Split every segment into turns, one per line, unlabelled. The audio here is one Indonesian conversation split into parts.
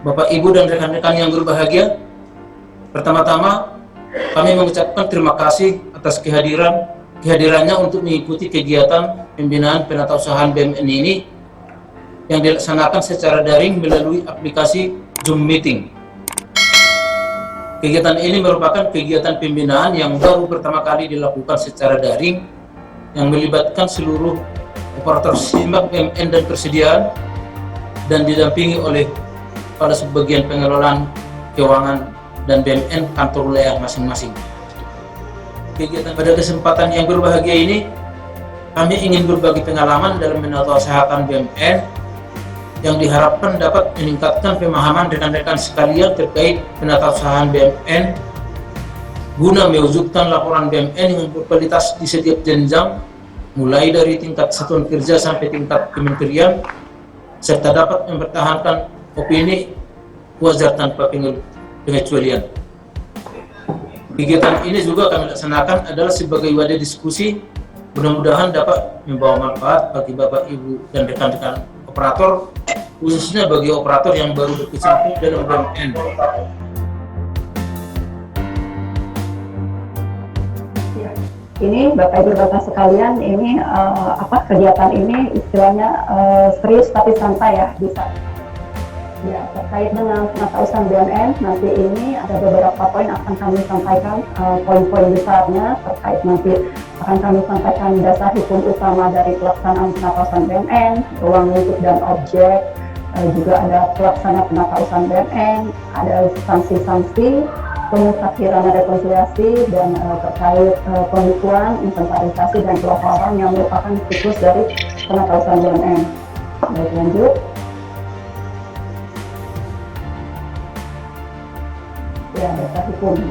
Bapak, Ibu, dan rekan-rekan yang berbahagia, pertama-tama kami mengucapkan terima kasih atas kehadirannya untuk mengikuti kegiatan pembinaan penatausahaan BUMN ini yang dilaksanakan secara daring melalui aplikasi Zoom Meeting. Kegiatan ini merupakan kegiatan pembinaan yang baru pertama kali dilakukan secara daring yang melibatkan seluruh operator simak BUMN dan persediaan dan didampingi oleh pada sebagian pengelolaan keuangan dan BUMN kantor wilayah masing-masing. Kegiatan pada kesempatan yang berbahagia ini, kami ingin berbagi pengalaman dalam penatausahaan BUMN yang diharapkan dapat meningkatkan pemahaman rekan-rekan sekalian terkait penatausahaan BUMN guna mewujudkan laporan BUMN yang berkualitas di setiap jenjang, mulai dari tingkat satuan kerja sampai tingkat kementerian, serta dapat mempertahankan opini wajar tanpa pengecualian. Kegiatan ini juga kami laksanakan adalah sebagai wadah diskusi, mudah-mudahan dapat membawa manfaat bagi Bapak, Ibu, dan rekan-rekan operator, khususnya bagi operator yang baru berkecimpung dalam BUMN.
Ini Bapak Ibu Bapak sekalian, ini kegiatan ini istilahnya serius tapi santai ya, bisa. Ya, terkait dengan penatausahaan BUMN, nanti ini ada beberapa poin akan kami sampaikan, poin-poin besarnya terkait nanti akan kami sampaikan dasar hukum utama dari pelaksanaan penatausahaan BUMN, ruang lingkup dan objek, juga ada pelaksana penatausahaan BUMN, ada sanksi-sanksi, pemutakhiran dan rekonsiliasi, dan terkait pembukuan, inventarisasi, dan pelaporan yang merupakan siklus dari penatausahaan BUMN. Baik, lanjut. Ya,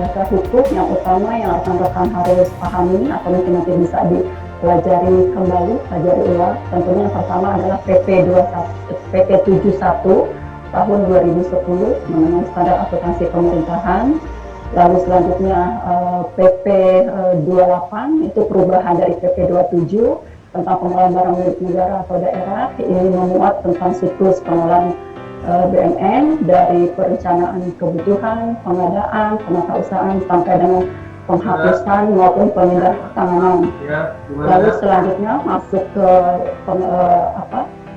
dasar hukum yang utama yang rekan-rekan harus pahami atau mungkin nanti bisa dipelajari kembali, pelajari ulang. Tentunya yang pertama adalah PP 71 tahun 2010 mengenai standar akuntansi pemerintahan. Lalu selanjutnya PP 28 itu perubahan dari PP 27 tentang pengelolaan barang milik negara atau daerah. Ini memuat tentang siklus pengelolaan BUMN dari perencanaan kebutuhan, pengadaan, penatausahaan sampai dengan penghapusan maupun pemindahan. Lalu selanjutnya masuk ke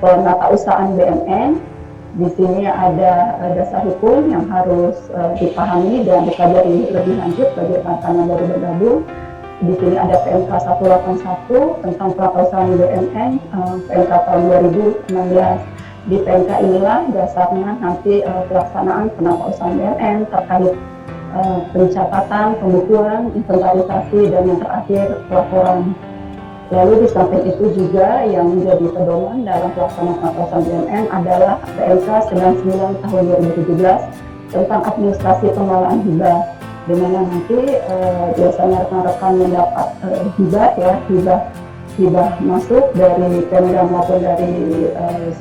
penatausahaan BUMN. Di sini ada dasar hukum yang harus dipahami dan dipelajari lebih lanjut bagi rekan-rekan yang baru bergabung. Di sini ada PMK 181 tentang penatausahaan BUMN, PMK tahun 2016. Di PMK inilah dasarnya nanti pelaksanaan penatausahaan BUMN terkait pencatatan, pembukuan, inventarisasi, dan yang terakhir pelaporan. Lalu di samping itu juga yang menjadi pedoman dalam pelaksanaan penatausahaan BUMN adalah PMK 99 tahun 2017 tentang administrasi pengelolaan hibah, di mana nanti biasanya rekan-rekan mendapat hibah masuk dari Pemda maupun dari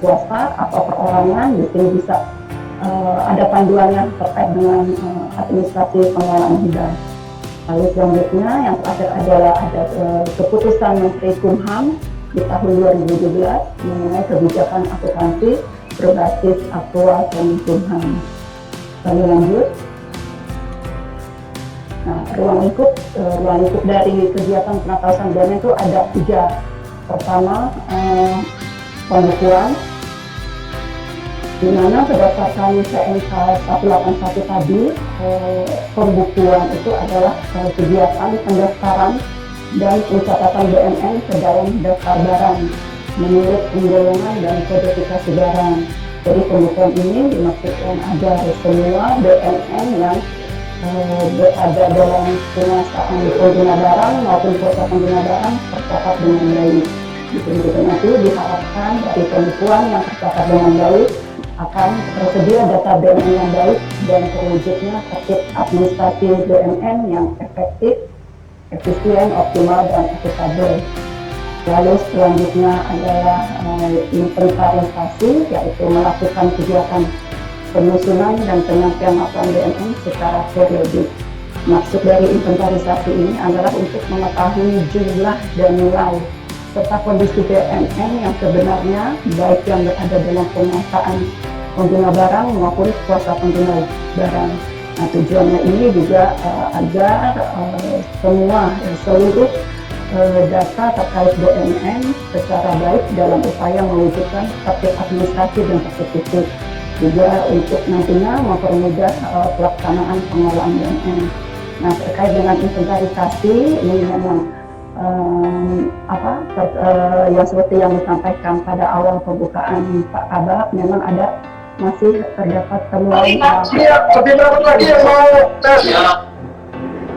swasta atau perorangan. Di sini bisa ada panduannya terkait dengan administrasi pengelolaan hibah. Lalu selanjutnya yang terakhir adalah ada keputusan Menteri Kumham di tahun 2017 mengenai kebijakan akuntansi berbasis aktual Kumham. Lalu lanjut. Nah, ruang lingkup dari kegiatan penatausahaan BUMN itu ada 3. Pertama, pembukuan, di mana berdasarkan PMK 181 tadi, pembukuan itu adalah kegiatan pendaftaran dan pencatatan BUMN ke dalam daftar barang menurut penggolongan dan kodifikasi barang. Jadi pembukuan ini dimaksudkan agar semua BUMN yang berada dalam penguasaan pengguna barang maupun kuasa pengguna barang tercatat dengan baik. Begitu nanti diharapkan dari pembukuan yang tercatat dengan baik akan tersedia data BUMN yang baik dan terwujudnya tertib administrasi BUMN yang efektif, efisien, optimal, dan akuntabel. Lalu selanjutnya adalah inventarisasi, yaitu melakukan kegiatan penyusunan dan penyampaian laporan BUMN secara periodik. Maksud dari inventarisasi ini adalah untuk mengetahui jumlah dan nilai serta kondisi BUMN yang sebenarnya baik yang berada dalam penguasaan pengguna barang maupun kuasa pengguna barang. Nah, tujuannya ini juga agar seluruh data terkait BUMN secara baik dalam upaya mewujudkan tertib administrasi dan tertutup, juga untuk nantinya mempermudah pelaksanaan pengelolaan BUMN. Nah, terkait dengan inventarisasi ini memang yang seperti yang disampaikan pada awal pembukaan Pak Kabak, memang masih terdapat temuan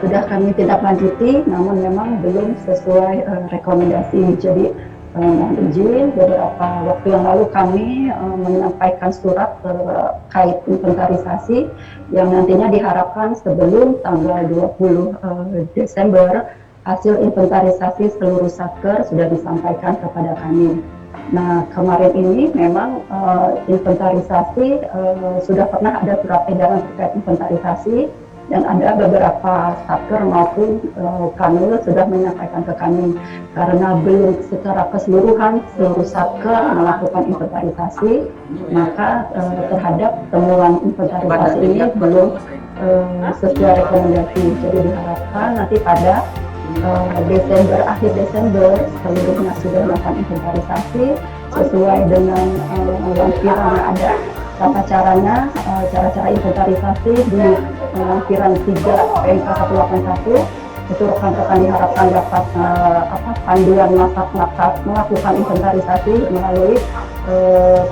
sudah kami tindak lanjuti, namun memang belum sesuai rekomendasi. Jadi mohon izin, beberapa waktu yang lalu kami menyampaikan surat terkait inventarisasi yang nantinya diharapkan sebelum tanggal 20 Desember hasil inventarisasi seluruh satker sudah disampaikan kepada kami. Nah, kemarin ini memang inventarisasi sudah pernah ada surat edaran terkait inventarisasi, dan ada beberapa satker maupun kanwil sudah menyampaikan ke kami, karena belum secara keseluruhan seluruh satker melakukan inventarisasi, maka terhadap temuan inventarisasi ini belum sesuai rekomendasi. Jadi diharapkan nanti pada akhir Desember seluruhnya sudah melakukan inventarisasi sesuai dengan lampiran yang ada. Tata caranya, cara-cara inventarisasi di lampiran 3 PMK 181 itu rekan-rekan diharapkan dapat panduan melakukan inventarisasi melalui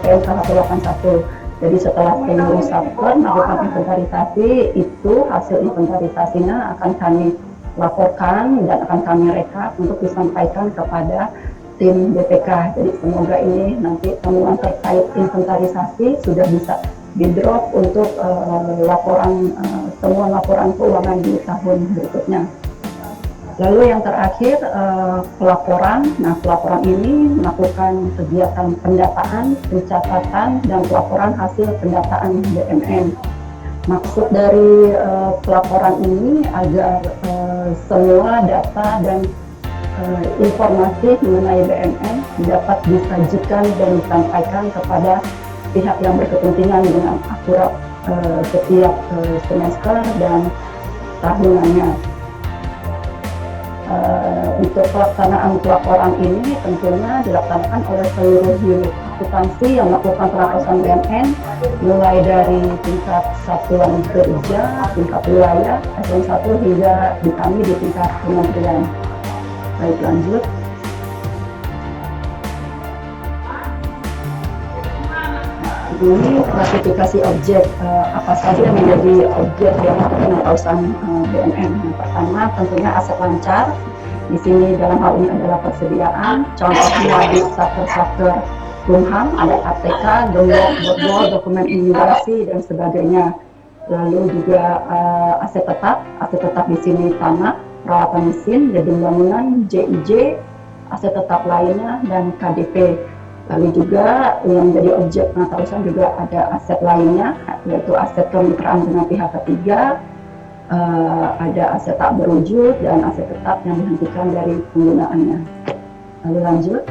PMK 181. Jadi setelah seluruh satker melakukan inventarisasi, itu hasil inventarisasinya akan kami laporkan dan akan kami rekap untuk disampaikan kepada tim BPK. Jadi semoga ini nanti temuan terkait inventarisasi sudah bisa di-drop untuk temuan laporan keuangan di tahun berikutnya. Lalu yang terakhir pelaporan. Nah, pelaporan ini melakukan kegiatan pendataan, pencatatan, dan pelaporan hasil pendataan BUMN. Maksud dari pelaporan ini agar semua data dan informasi mengenai BUMN dapat disajikan dan disampaikan kepada pihak yang berkepentingan dengan akurat setiap semester dan tahunannya. Untuk pelaksanaan pelaporan ini tentunya dilaksanakan oleh seluruh unit akuntansi yang melakukan pengawasan BUMN, mulai dari tingkat satuan kerja, tingkat wilayah, eselon 1 hingga di kami di tingkat kementerian. Baik, lanjut. Ini klasifikasi objek, apa saja yang menjadi objek dalam pengawasan BUMN. Yang pertama tentunya aset lancar. Di sini dalam hal ini adalah persediaan. Contohnya di satker Kumham ada ATK, gembok, botbol, dokumen imigrasi dan sebagainya. Lalu juga aset tetap di sini tanah, peralatan mesin, gedung bangunan, JIJ, aset tetap lainnya dan KDP. Lalu juga yang menjadi objek penatarusan juga ada aset lainnya, yaitu aset kemitraan dengan pihak ketiga, ada aset tak berwujud dan aset tetap yang dihentikan dari penggunaannya. Lalu lanjut.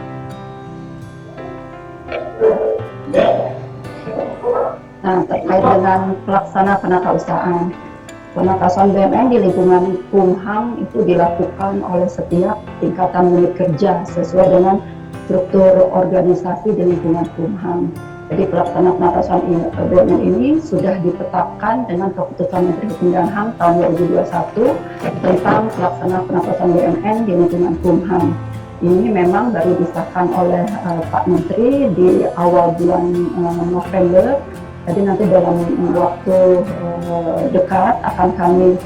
Nah, terkait dengan pelaksana penatausahaan. Penatasan BUMN di lingkungan Kumham itu dilakukan oleh setiap tingkatan unit kerja sesuai dengan struktur organisasi di lingkungan Kumham. Jadi pelaksana penatasan BUMN ini sudah ditetapkan dengan keputusan Menteri Hukum dan HAM tahun 2021 tentang pelaksana penatasan BUMN di lingkungan Kumham. Ini memang baru disahkan oleh Pak Menteri di awal bulan November. Jadi nanti dalam waktu dekat akan kami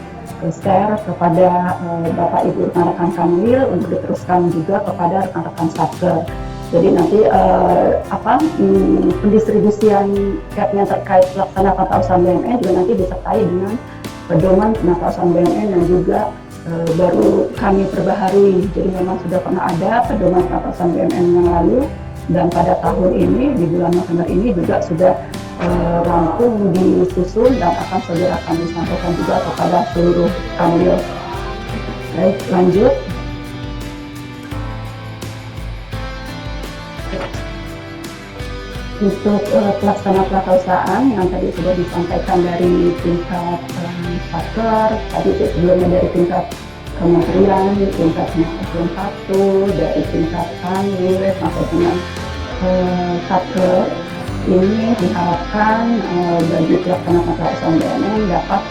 share kepada Bapak Ibu rekan-rekan Kanwil untuk diteruskan juga kepada rekan-rekan satker. Jadi nanti pendistribusian capnya terkait pelaksanaan penatausahaan BUMN juga nanti disertai dengan pedoman penatausahaan BUMN yang juga baru kami perbaharui. Jadi memang sudah pernah ada pedoman penatausahaan BUMN yang lalu, dan pada tahun ini di bulan November ini juga sudah rampung disusun dan akan segera kami sampaikan juga kepada seluruh kanwil. Baik, lanjut. Untuk pelaksana perusahaan yang tadi sudah disampaikan dari tingkat Satker, tadi sebelumnya dari tingkat kementerian, tingkat Eselon 1, dari tingkat Kanwil sampai dengan Satker, ini diharapkan bagi pelaksana perusahaan BUMN dapat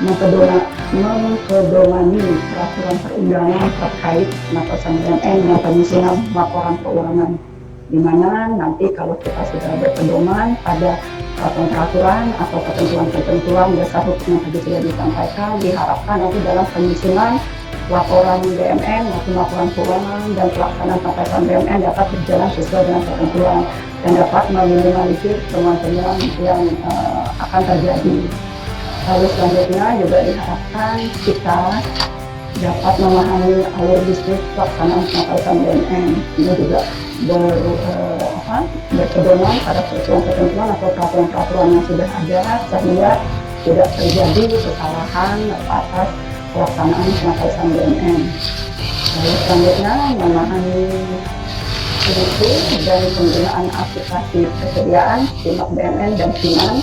mempedomani peraturan perundangan terkait perusahaan BUMN yang penyusunan laporan keuangan, di mana nanti kalau kita sudah berpedoman pada peraturan atau ketentuan-ketentuan dasar hukum yang tadi sudah disampaikan, diharapkan nanti dalam penyusunan laporan BUMN maupun laporan keuangan dan pelaksanaan perusahaan BUMN dapat berjalan sesuai dengan ketentuan dan dapat meminimalisir temuan-temuan yang akan terjadi. Lalu selanjutnya juga diharapkan kita dapat memahami alur bisnis pelaksanaan perusahaan BUMN. Ini juga berpedoman pada ketentuan atau peraturan-peraturan yang sudah ada sehingga tidak terjadi kesalahan atas pelaksanaan perusahaan BUMN. Lalu selanjutnya memahami fungsi dan penggunaan aplikasi persediaan Simak BUMN dan Siman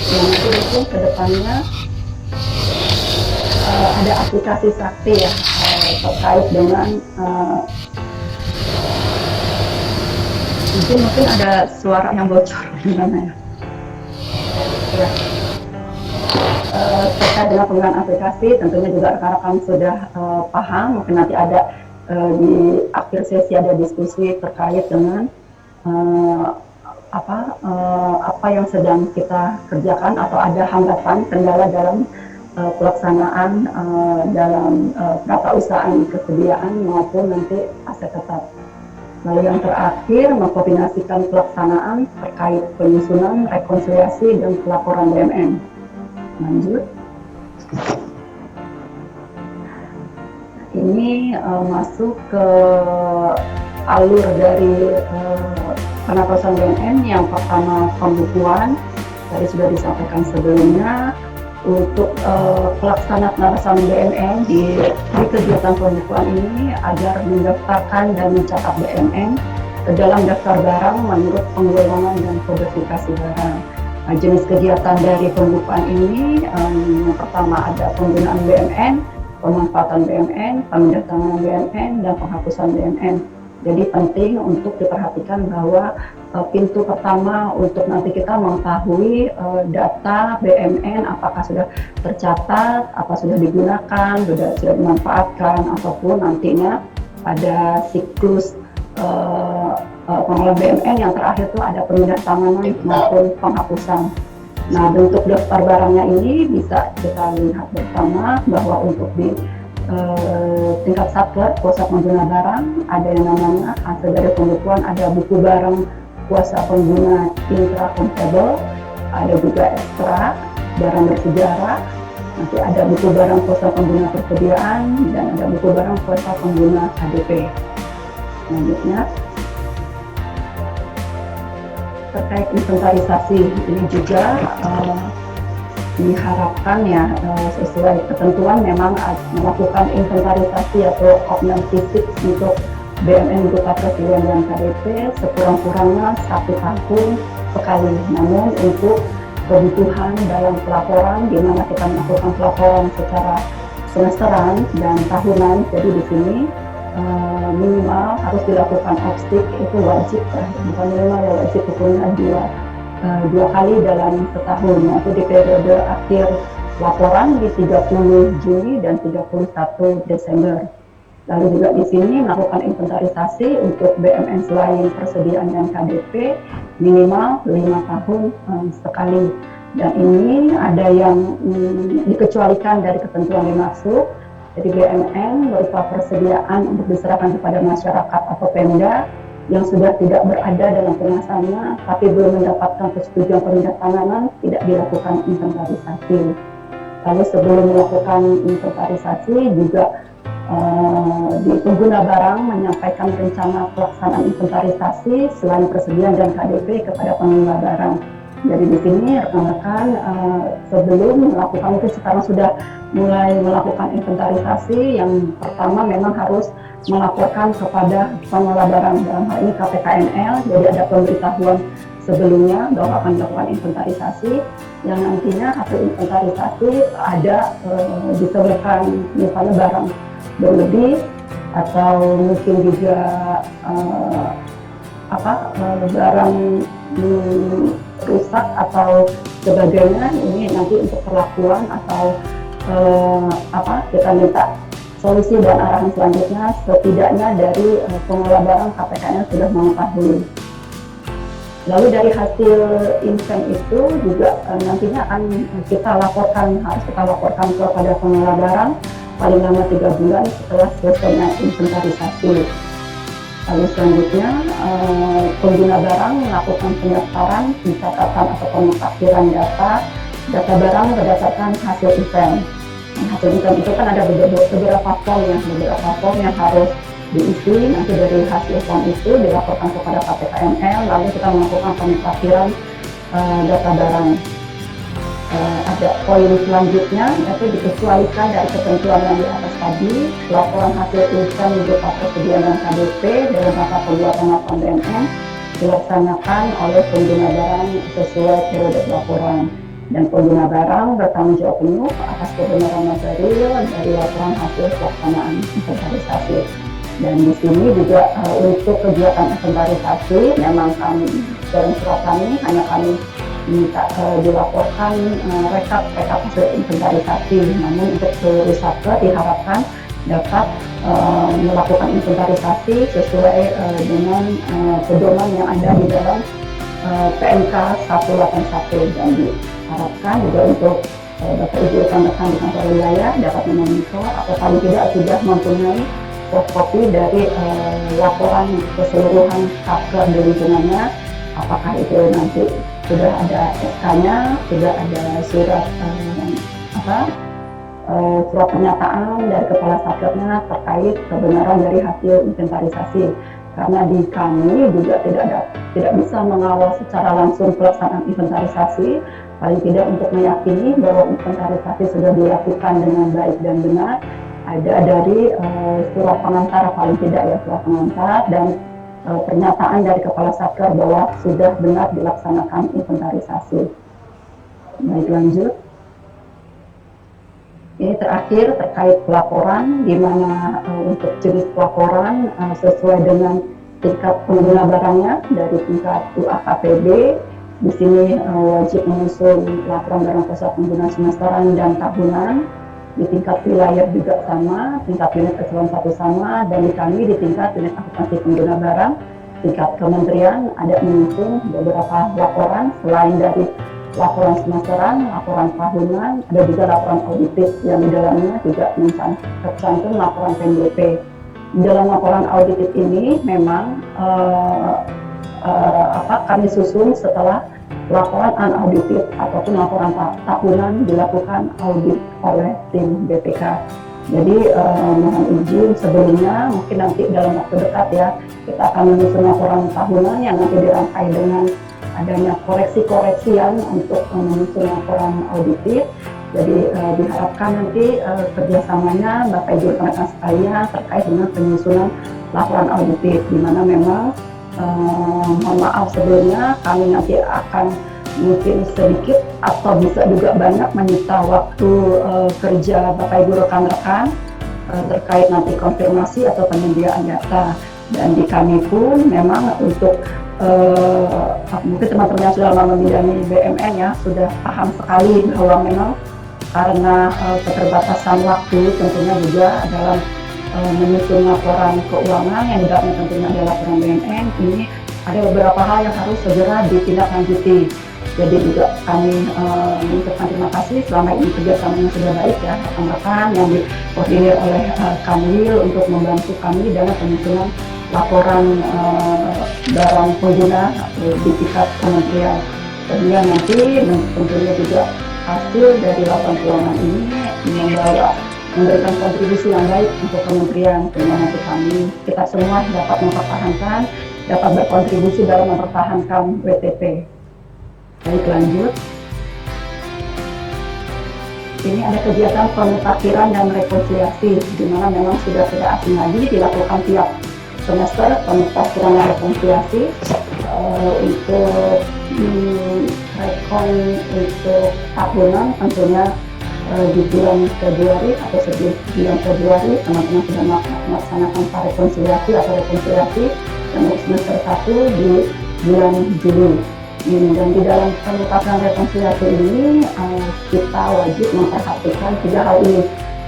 yang itu kedepannya ada aplikasi sakti ya terkait dengan mungkin ada suara yang bocor gimana ya. Terkait dengan penggunaan aplikasi tentunya juga rekan-rekan sudah paham, mungkin nanti ada di akhir sesi ada diskusi terkait dengan apa yang sedang kita kerjakan atau ada hambatan kendala dalam pelaksanaan dalam perusahaan kesediaan maupun nanti aset tetap. Lalu yang terakhir mengkoordinasikan pelaksanaan terkait penyusunan, rekonsiliasi dan pelaporan BUMN. Lanjut. Ini masuk ke alur dari perusahaan BUMN. Yang pertama pembukuan, tadi sudah disampaikan sebelumnya. Untuk pelaksanaan perusahaan BUMN di kegiatan pembukuan ini agar mendaftarkan dan mencatat BUMN ke dalam daftar barang menurut penggolongan dan kodifikasi barang. Nah, jenis kegiatan dari pembukuan ini yang pertama ada penggunaan BUMN, pemanfaatan BUMN, pemindahan BUMN, dan penghapusan BUMN. Jadi penting untuk diperhatikan bahwa pintu pertama untuk nanti kita mengetahui data BUMN apakah sudah tercatat, apa sudah digunakan, sudah dimanfaatkan, ataupun nantinya pada siklus pengelolaan BUMN yang terakhir itu ada pemindahan maupun penghapusan. Nah, bentuk daftar barangnya ini bisa kita lihat bersama bahwa untuk di tingkat Satker, kuasa pengguna barang, ada yang namanya hasil dari pembukuan, ada buku barang kuasa pengguna intrakompatibel, ada juga ekstra, barang bersejarah, nanti ada buku barang kuasa pengguna persediaan, dan ada buku barang kuasa pengguna KDP. Selanjutnya, terkait inventarisasi, ini juga diharapkan ya sesuai ketentuan memang melakukan inventarisasi atau opnam fisik untuk BUMN berupa persediaan dan KDP sekurang-kurangnya 1 tahun sekali. Namun untuk kebutuhan dalam pelaporan, di mana kita melakukan pelaporan secara semesteran dan tahunan, jadi di sini minimal harus dilakukan opstik itu wajib, bukan minimal ya wajib, hukumnya 2 kali dalam setahun, yaitu di periode akhir laporan di 30 Juni dan 31 Desember. Lalu juga di sini melakukan inventarisasi untuk BUMN selain persediaan dan KDP minimal 5 tahun sekali. Dan ini ada yang dikecualikan dari ketentuan dimaksud. Jadi BUMN berupa persediaan untuk diserahkan kepada masyarakat atau Pemda yang sudah tidak berada dalam penguasaannya tapi belum mendapatkan persetujuan pemindahan tidak dilakukan inventarisasi. Lalu sebelum melakukan inventarisasi juga di pengguna barang menyampaikan rencana pelaksanaan inventarisasi selain persediaan dan KDP kepada pengguna barang. Jadi di sini rekan-rekan sebelum melakukan itu sekarang sudah mulai melakukan inventarisasi. Yang pertama memang harus melaporkan kepada pengelola barang, dalam hal ini KPKNL. Jadi ada pemberitahuan sebelumnya bahwa akan dilakukan inventarisasi, yang nantinya hasil inventarisasi ada ditemukan misalnya barang berlebih atau mungkin juga barang rusak atau sebagainya, ini nanti untuk perlakuan atau kita minta solusi dan arahan selanjutnya setidaknya dari pengelola barang KPKN sudah mengetahui. Lalu dari hasil invent itu juga nantinya akan harus kita laporkan kepada pengelola barang paling lama 3 bulan setelah selesainya inventarisasi. Lalu selanjutnya pengguna barang melakukan pendaftaran, pencatatan atau pemutakhiran data barang berdasarkan hasil event. Hasil event itu kan ada beberapa form yang harus diisi. Nanti dari hasil form itu dilaporkan kepada KPKML, lalu kita melakukan pemutakhiran data barang. Ada poin selanjutnya, yaitu dikecualikan dari ketentuan yang di atas tadi, laporan hasil event berupa persediaan dan KDP dalam rangka pembuatan laporan BMN dilaksanakan oleh pengguna barang sesuai periode laporan, dan pengguna barang bertanggung jawab penuh atas kebenaran material dari laporan hasil pelaksanaan inventarisasi. Dan di sini juga untuk kegiatan inventarisasi memang kami dalam surat kami hanya kami minta dilaporkan rekap hasil inventarisasi, namun untuk seluruh satker diharapkan dapat melakukan inventarisasi sesuai dengan pedoman yang ada di dalam PMK 181, dan diharapkan juga untuk Bapak Ibu rekan-rekan di kantor wilayah dapat memonitor atau paling tidak sudah mempunyai soft copy dari laporan keseluruhan satker di lingkungannya, apakah itu nanti sudah ada SK-nya, sudah ada surat surat pernyataan dari kepala satkernya terkait kebenaran dari hasil inventarisasi. Karena di kami juga tidak bisa mengawal secara langsung pelaksanaan inventarisasi, paling tidak untuk meyakini bahwa inventarisasi sudah dilakukan dengan baik dan benar, ada dari surat pengantar, paling tidak ya surat pengantar dan pernyataan dari kepala satker bahwa sudah benar dilaksanakan inventarisasi. Baik, lanjut. Ini terakhir terkait pelaporan, di mana untuk jenis pelaporan sesuai dengan tingkat pengguna barangnya dari tingkat UAKPB. Di sini wajib menyusun laporan barang pusat pengguna semesteran dan tahunan. Di tingkat wilayah juga sama, tingkat unit eselon 1 sama, dan di kami di tingkat unit akuntansi pengguna barang, tingkat kementerian ada menyusun beberapa laporan selain dari laporan semesteran, laporan tahunan, ada juga laporan auditif yang di dalamnya juga tercantum laporan PNBP. Di dalam laporan auditif ini memang kami susun setelah laporan unaudited ataupun laporan tahunan dilakukan audit oleh tim BPK. Jadi mohon izin sebelumnya, mungkin nanti dalam waktu dekat ya, kita akan menyusun laporan tahunan yang nanti dirangkai dengan adanya koreksi-koreksian untuk menyusun laporan auditif. Jadi diharapkan nanti kerjasamanya Bapak Ibu rekan-rekan sekalian terkait dengan penyusunan laporan auditif, di mana memang mohon maaf sebelumnya kami nanti akan mungkin sedikit atau bisa juga banyak menyita waktu kerja Bapak Ibu rekan-rekan terkait nanti konfirmasi atau penyediaan data. Dan di kami pun memang untuk mungkin teman-teman yang sudah lama membidangi BMN ya sudah paham sekali bahwa memang karena keterbatasan waktu tentunya juga dalam menyusun laporan keuangan yang di dalamnya tentunya adalah laporan BMN, ini ada beberapa hal yang harus segera ditindaklanjuti. Jadi juga kami mengucapkan terima kasih selama ini kerjasamanya sudah baik ya rekan-rekan yang dikoordinir oleh Kanwil untuk membantu kami dalam penyusunan laporan barang pengguna di tingkat kementerian. Sehingga nanti tentunya juga hasil dari laporan keuangan ini memberikan kontribusi yang baik untuk kementerian, sehingga nanti kita semua dapat mempertahankan, dapat berkontribusi dalam mempertahankan WTP. Baik, lanjut. Ini ada kegiatan pemutakhiran dan rekonsiliasi, di mana memang sudah tidak asing lagi dilakukan tiap semester pemutakhiran dan rekonsiliasi untuk rekon untuk tahunan tentunya di bulan Februari atau sebelum bulan Februari teman-teman sudah melaksanakan rekonsiliasi dan untuk semester 1 di bulan Juli. Dan di dalam penetapan rekonsiliasi ini kita wajib memperhatikan 3 hal ini.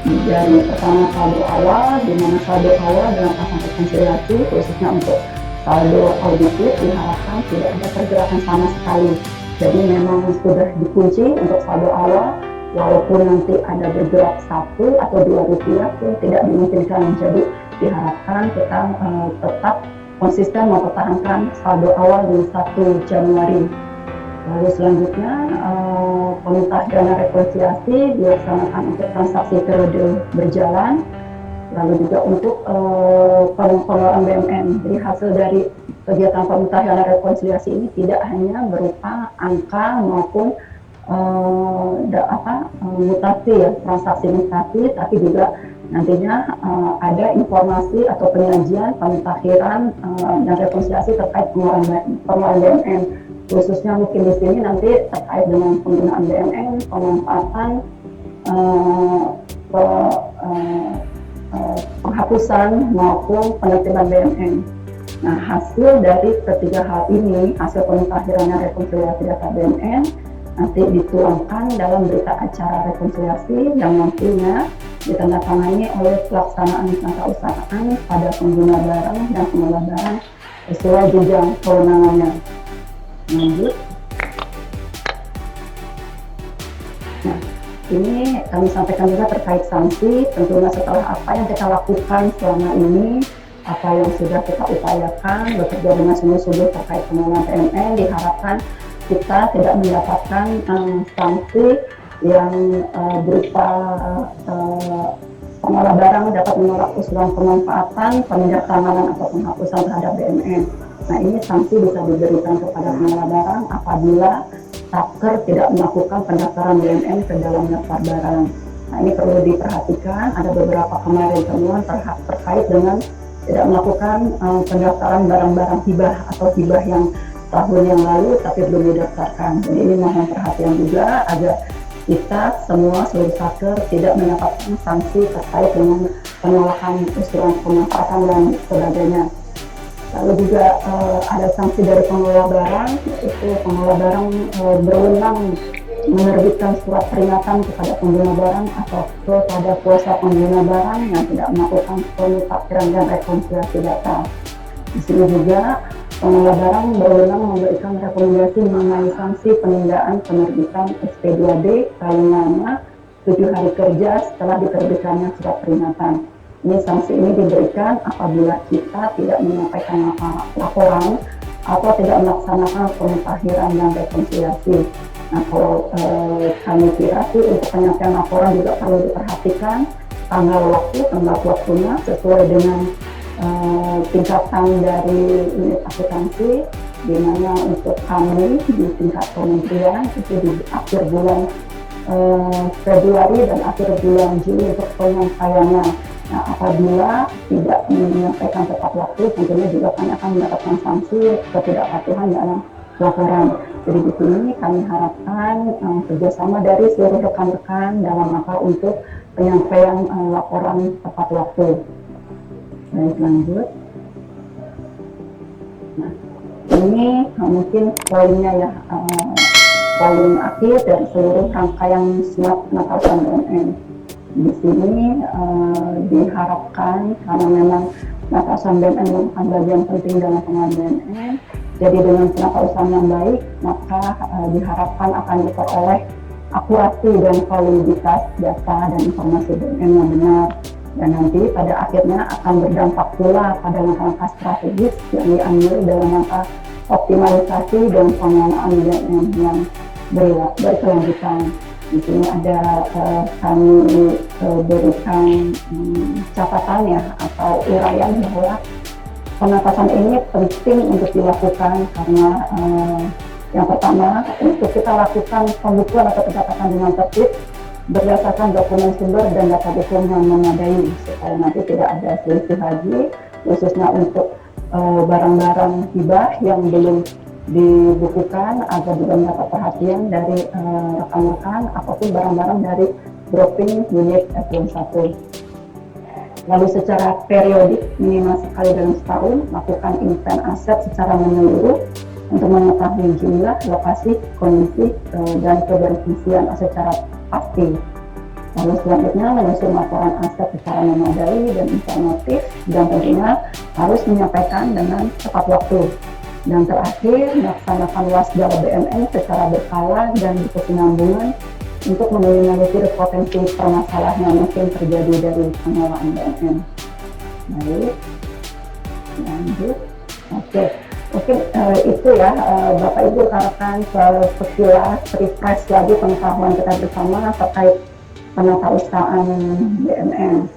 Dari pertama saldo awal, di mana saldo awal dalam pasang rekonsiliasi khususnya untuk saldo auditif diharapkan tidak ada pergerakan sama sekali. Jadi memang sudah dikunci untuk saldo awal, walaupun nanti ada bergerak 1 atau 2 rupiah pun tidak dimungkinkan. Jadi diharapkan kita tetap konsisten mempertahankan saldo awal di 1 Januari. Lalu selanjutnya pemutahiran rekonsiliasi dilaksanakan untuk transaksi periode berjalan, lalu juga untuk pengelolaan BUMN. Jadi hasil dari kegiatan pemutahiran rekonsiliasi ini tidak hanya berupa angka maupun mutasi ya, transaksi mutasi, tapi juga nantinya ada informasi atau penyajian pemutakhiran dan rekonsiliasi terkait pengelolaan BUMN, khususnya mungkin di sini nanti terkait dengan penggunaan BUMN, pemanfaatan, penghapusan maupun penertiban BUMN. Nah, hasil dari ketiga hal ini, hasil pemutakhiran dan rekonsiliasi data BUMN nanti dituangkan dalam berita acara rekonsiliasi yang nantinya ditandatangani oleh pelaksanaan usahaan pada pengguna barang dan pengelola barang sesuai jenjang kewenangannya. Lanjut. Nah, ini kami sampaikan juga terkait sanksi. Tentunya setelah apa yang kita lakukan selama ini, apa yang sudah kita upayakan, bekerja dengan sungguh-sungguh terkait pengelolaan BUMN, diharapkan kita tidak mendapatkan sanksi yang berupa pengelola barang dapat menolak usulan pemanfaatan, pemindahan atau penghapusan terhadap BUMN. Nah, ini sanksi bisa diberikan kepada pengelola barang apabila Tapker tidak melakukan pendaftaran BUMN ke dalam daftar barang. Nah, ini perlu diperhatikan, ada beberapa kemarin temuan terkait dengan tidak melakukan pendaftaran barang-barang hibah atau hibah yang tahun yang lalu tapi belum didaftarkan. Jadi ini mohon perhatian juga agar kita semua seluruh Tapker tidak mendapatkan sanksi terkait dengan penolakan usulan pemanfaatan dan sebagainya. Lalu juga ada sanksi dari pengelola barang, yaitu pengelola barang berwenang menerbitkan surat peringatan kepada pengguna barang atau kepada kuasa pengguna barang yang tidak melakukan pemutakhiran dan rekonsiliasi data. Di sini juga pengelola barang berwenang memberikan rekomendasi mengenai sanksi penundaan penerbitan SP2D paling lama 7 hari kerja setelah diterbitkannya surat peringatan. Ini sanksi ini diberikan apabila kita tidak menyampaikan laporan atau tidak melaksanakan pemutakhiran dan rekonsiliasi. Nah, kalau kami kira sih untuk penyampaian laporan juga perlu diperhatikan tanggal waktunya sesuai dengan tingkatan dari unit akuntansi, di mana untuk kami di tingkat kementerian itu di akhir bulan Februari dan akhir bulan Juli untuk penyampaiannya. Nah, apabila tidak menyampaikan tepat waktu, tentunya juga kami akan mendapatkan sanksi ketidakpatuhan dalam laporan. Jadi di sini kami harapkan kerjasama dari seluruh rekan-rekan dalam rangka untuk penyampaian laporan tepat waktu. Baik, lanjut. Nah, ini mungkin poinnya ya, poin akhir dari seluruh rangkaian smart penatasan BUMN. Di sini diharapkan karena memang penatasan BUMN merupakan bagian penting dalam pengelolaan BUMN. Jadi dengan penatasan yang baik, maka diharapkan akan diperoleh akurasi dan validitas data dan informasi BUMN yang benar. Dan nanti pada akhirnya akan berdampak pula pada langkah-langkah strategis yang diambil dalam rangka optimalisasi dan pengelolaan BUMN yang berkelanjutan. Di sini ada kami berikan catatan ya atau uraian bahwa penatasan ini penting untuk dilakukan karena yang pertama untuk kita lakukan pembukuan atau pendapatan dengan tertib berdasarkan dokumen sumber dan data dokumen yang memadai supaya nanti tidak ada selisih lagi, khususnya untuk barang-barang hibah yang belum dibukukan agar juga mendapat perhatian dari rekan-rekan ataupun barang-barang dari dropping unit eselon 1. Lalu secara periodik minimal sekali dalam setahun lakukan invent aset secara menyeluruh untuk mengetahui jumlah, lokasi, kondisi, dan keberfungsian secara pasti. Lalu selanjutnya menyusun laporan aset secara memadai dan informatif, dan tentunya harus menyampaikan dengan tepat waktu. Dan terakhir, melaksanakan wasda BMN secara berkala dan berkesinambungan untuk meminimalisir potensi permasalahan yang mungkin terjadi dari pengelolaan BMN. Baik, lanjut. Oke. Mungkin itu ya Bapak Ibu rekan-rekan sekilas refresh lagi pengetahuan kita bersama terkait penatausahaan BMN.